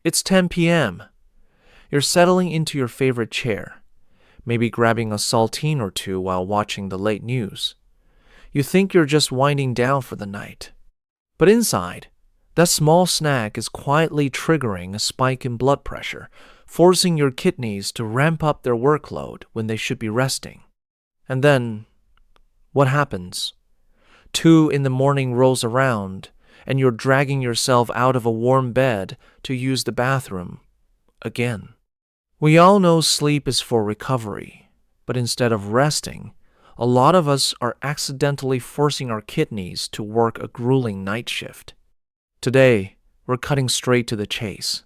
It's 10 p.m. You're settling into your favorite chair, maybe grabbing a saltine or two while watching the late news. You think you're just winding down for the night. But inside, that small snack is quietly triggering a spike in blood pressure, forcing your kidneys to ramp up their workload when they should be resting. And then, what happens? 2 in the morning rolls around, and you're dragging yourself out of a warm bed to use the bathroom again. We all know sleep is for recovery, but instead of resting, a lot of us are accidentally forcing our kidneys to work a grueling night shift. Today, we're cutting straight to the chase.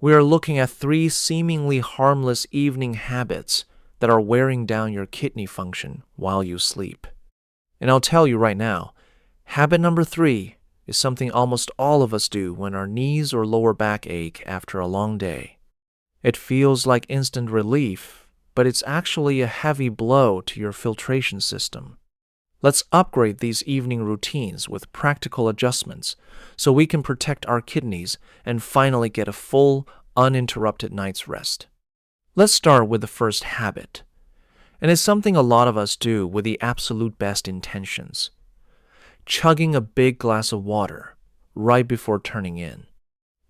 We are looking at 3 seemingly harmless evening habits that are wearing down your kidney function while you sleep. And I'll tell you right now, habit number 3 is something almost all of us do when our knees or lower back ache after a long day. It feels like instant relief, but it's actually a heavy blow to your filtration system. Let's upgrade these evening routines with practical adjustments so we can protect our kidneys and finally get a full, uninterrupted night's rest. Let's start with the first habit, and it's something a lot of us do with the absolute best intentions. Chugging a big glass of water right before turning in.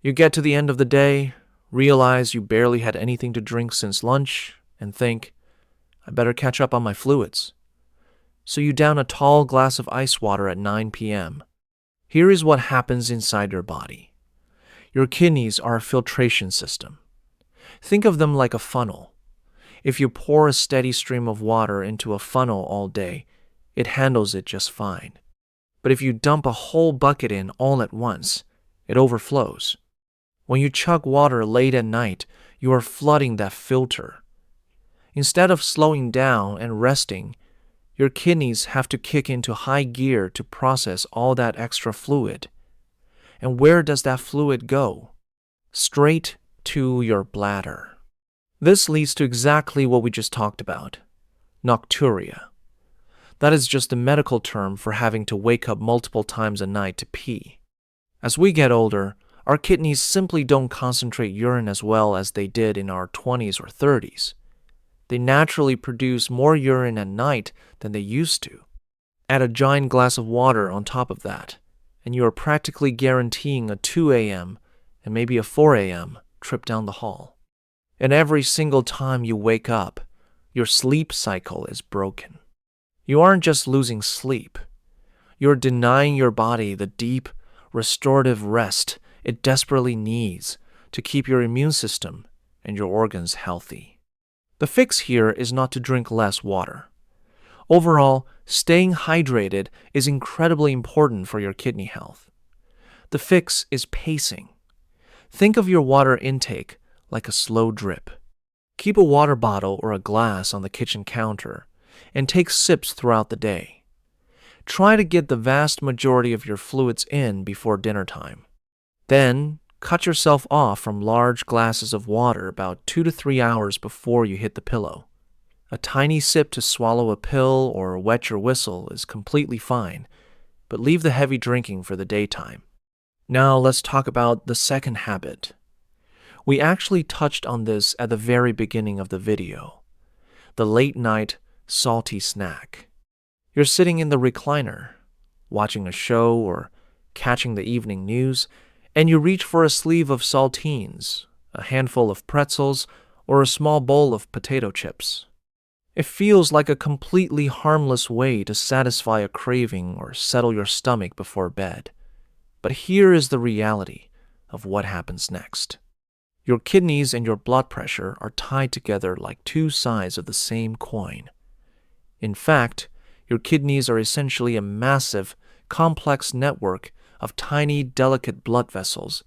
You get to the end of the day, realize you barely had anything to drink since lunch, and think, I better catch up on my fluids. So you down a tall glass of ice water at 9 p.m. Here is what happens inside your body. Your kidneys are a filtration system. Think of them like a funnel. If you pour a steady stream of water into a funnel all day, it handles it just fine. But if you dump a whole bucket in all at once, it overflows. When you chug water late at night, you are flooding that filter. Instead of slowing down and resting, your kidneys have to kick into high gear to process all that extra fluid. And where does that fluid go? Straight to your bladder. This leads to exactly what we just talked about, nocturia. That is just a medical term for having to wake up multiple times a night to pee. As we get older, our kidneys simply don't concentrate urine as well as they did in our 20s or 30s. They naturally produce more urine at night than they used to. Add a giant glass of water on top of that, and you are practically guaranteeing a 2 a.m. and maybe a 4 a.m. trip down the hall. And every single time you wake up, your sleep cycle is broken. You aren't just losing sleep. You're denying your body the deep, restorative rest it desperately needs to keep your immune system and your organs healthy. The fix here is not to drink less water. Overall, staying hydrated is incredibly important for your kidney health. The fix is pacing. Think of your water intake like a slow drip. Keep a water bottle or a glass on the kitchen counter and take sips throughout the day. Try to get the vast majority of your fluids in before dinner time. Then, cut yourself off from large glasses of water about 2 to 3 hours before you hit the pillow. A tiny sip to swallow a pill or wet your whistle is completely fine, but leave the heavy drinking for the daytime. Now let's talk about the second habit. We actually touched on this at the very beginning of the video. The late-night salty snack. You're sitting in the recliner, watching a show or catching the evening news, and you reach for a sleeve of saltines, a handful of pretzels, or a small bowl of potato chips. It feels like a completely harmless way to satisfy a craving or settle your stomach before bed. But here is the reality of what happens next. Your kidneys and your blood pressure are tied together like 2 sides of the same coin. In fact, your kidneys are essentially a massive, complex network of tiny, delicate blood vessels.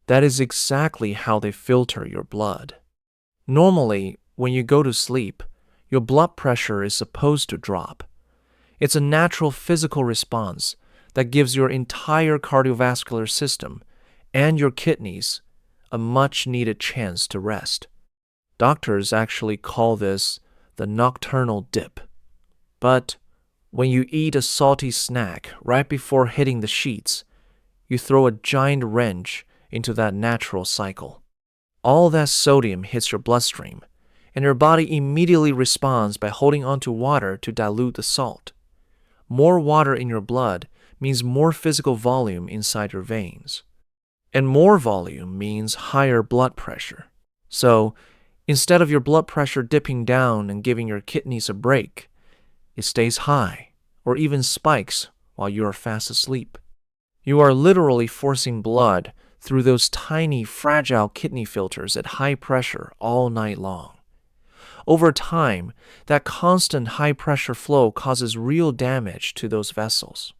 That is exactly how they filter your blood. Normally, when you go to sleep, your blood pressure is supposed to drop. It's a natural physical response that gives your entire cardiovascular system and your kidneys a much-needed chance to rest. Doctors actually call this the nocturnal dip. But when you eat a salty snack right before hitting the sheets, you throw a giant wrench into that natural cycle. All that sodium hits your bloodstream, and your body immediately responds by holding onto water to dilute the salt. More water in your blood means more physical volume inside your veins. And more volume means higher blood pressure. So, instead of your blood pressure dipping down and giving your kidneys a break, it stays high or even spikes while you are fast asleep. You are literally forcing blood through those tiny, fragile kidney filters at high pressure all night long. Over time, that constant high-pressure flow causes real damage to those vessels.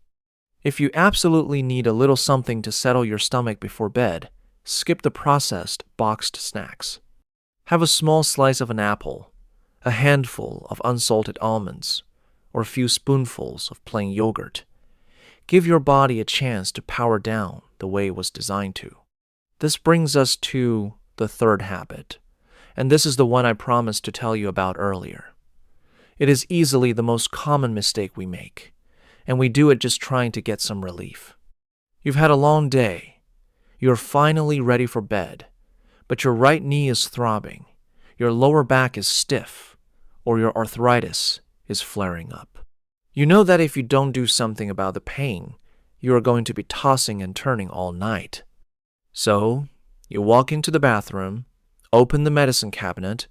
If you absolutely need a little something to settle your stomach before bed, skip the processed, boxed snacks. Have a small slice of an apple, a handful of unsalted almonds, or a few spoonfuls of plain yogurt. Give your body a chance to power down the way it was designed to. This brings us to the third habit, and this is the one I promised to tell you about earlier. It is easily the most common mistake we make, and we do it just trying to get some relief. You've had a long day. You're finally ready for bed, but your right knee is throbbing, your lower back is stiff, or your arthritis is flaring up. You know that if you don't do something about the pain, you are going to be tossing and turning all night. So, you walk into the bathroom, open the medicine cabinet,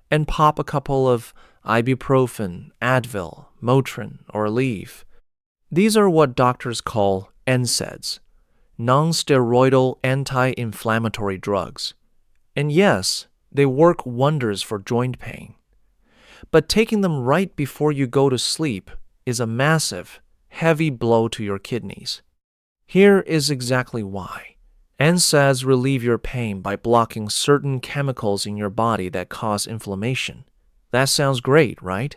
and pop a couple of ibuprofen, Advil, Motrin, or Aleve. These are what doctors call NSAIDs, non-steroidal anti-inflammatory drugs. And yes, they work wonders for joint pain. But taking them right before you go to sleep is a massive, heavy blow to your kidneys. Here is exactly why. NSAIDs relieve your pain by blocking certain chemicals in your body that cause inflammation. That sounds great, right?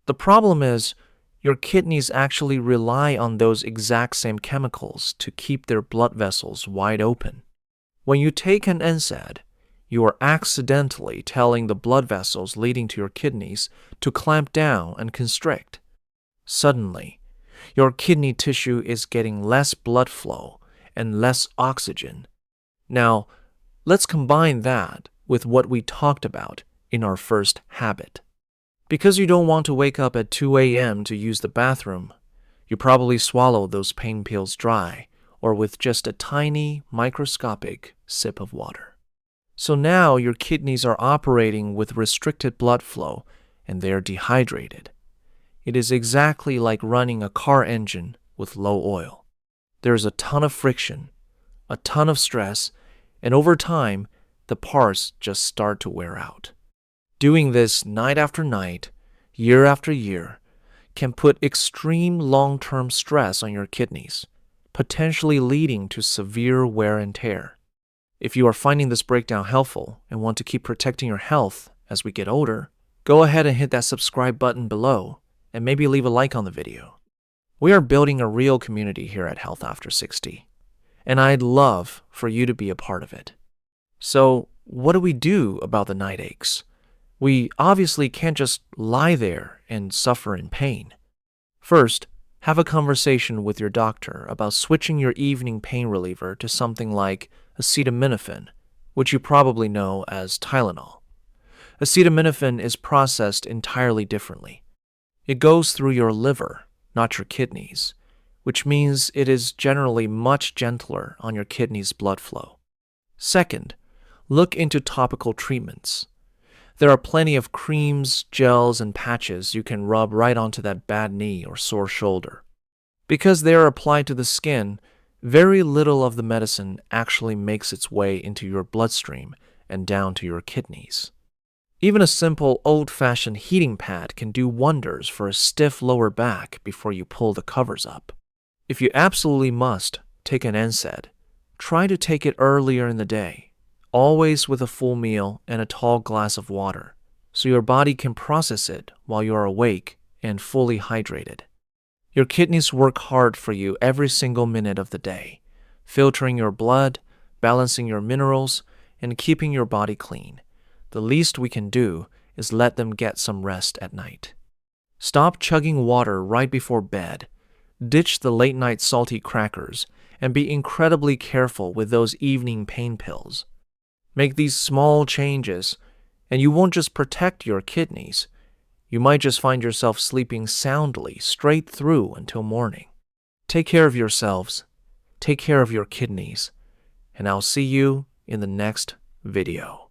The problem is, your kidneys actually rely on those exact same chemicals to keep their blood vessels wide open. When you take an NSAID, you are accidentally telling the blood vessels leading to your kidneys to clamp down and constrict. Suddenly, your kidney tissue is getting less blood flow and less oxygen. Now, let's combine that with what we talked about in our first habit. Because you don't want to wake up at 2 a.m. to use the bathroom, you probably swallow those pain pills dry or with just a tiny, microscopic sip of water. So now your kidneys are operating with restricted blood flow and they are dehydrated. It is exactly like running a car engine with low oil. There's a ton of friction, a ton of stress, and over time, the parts just start to wear out. Doing this night after night, year after year, can put extreme long-term stress on your kidneys, potentially leading to severe wear and tear. If you are finding this breakdown helpful and want to keep protecting your health as we get older, go ahead and hit that subscribe button below and maybe leave a like on the video. We are building a real community here at Health After 60, and I'd love for you to be a part of it. So, what do we do about the night aches? We obviously can't just lie there and suffer in pain. First, have a conversation with your doctor about switching your evening pain reliever to something like acetaminophen, which you probably know as Tylenol. Acetaminophen is processed entirely differently. It goes through your liver, not your kidneys, which means it is generally much gentler on your kidneys' blood flow. Second, look into topical treatments. There are plenty of creams, gels, and patches you can rub right onto that bad knee or sore shoulder. Because they are applied to the skin, very little of the medicine actually makes its way into your bloodstream and down to your kidneys. Even a simple old-fashioned heating pad can do wonders for a stiff lower back before you pull the covers up. If you absolutely must take an NSAID, try to take it earlier in the day, always with a full meal and a tall glass of water, so your body can process it while you are awake and fully hydrated. Your kidneys work hard for you every single minute of the day, filtering your blood, balancing your minerals, and keeping your body clean. The least we can do is let them get some rest at night. Stop chugging water right before bed, ditch the late-night salty crackers, And be incredibly careful with those evening pain pills. Make these small changes, and you won't just protect your kidneys. You might just find yourself sleeping soundly straight through until morning. Take care of yourselves, take care of your kidneys, and I'll see you in the next video.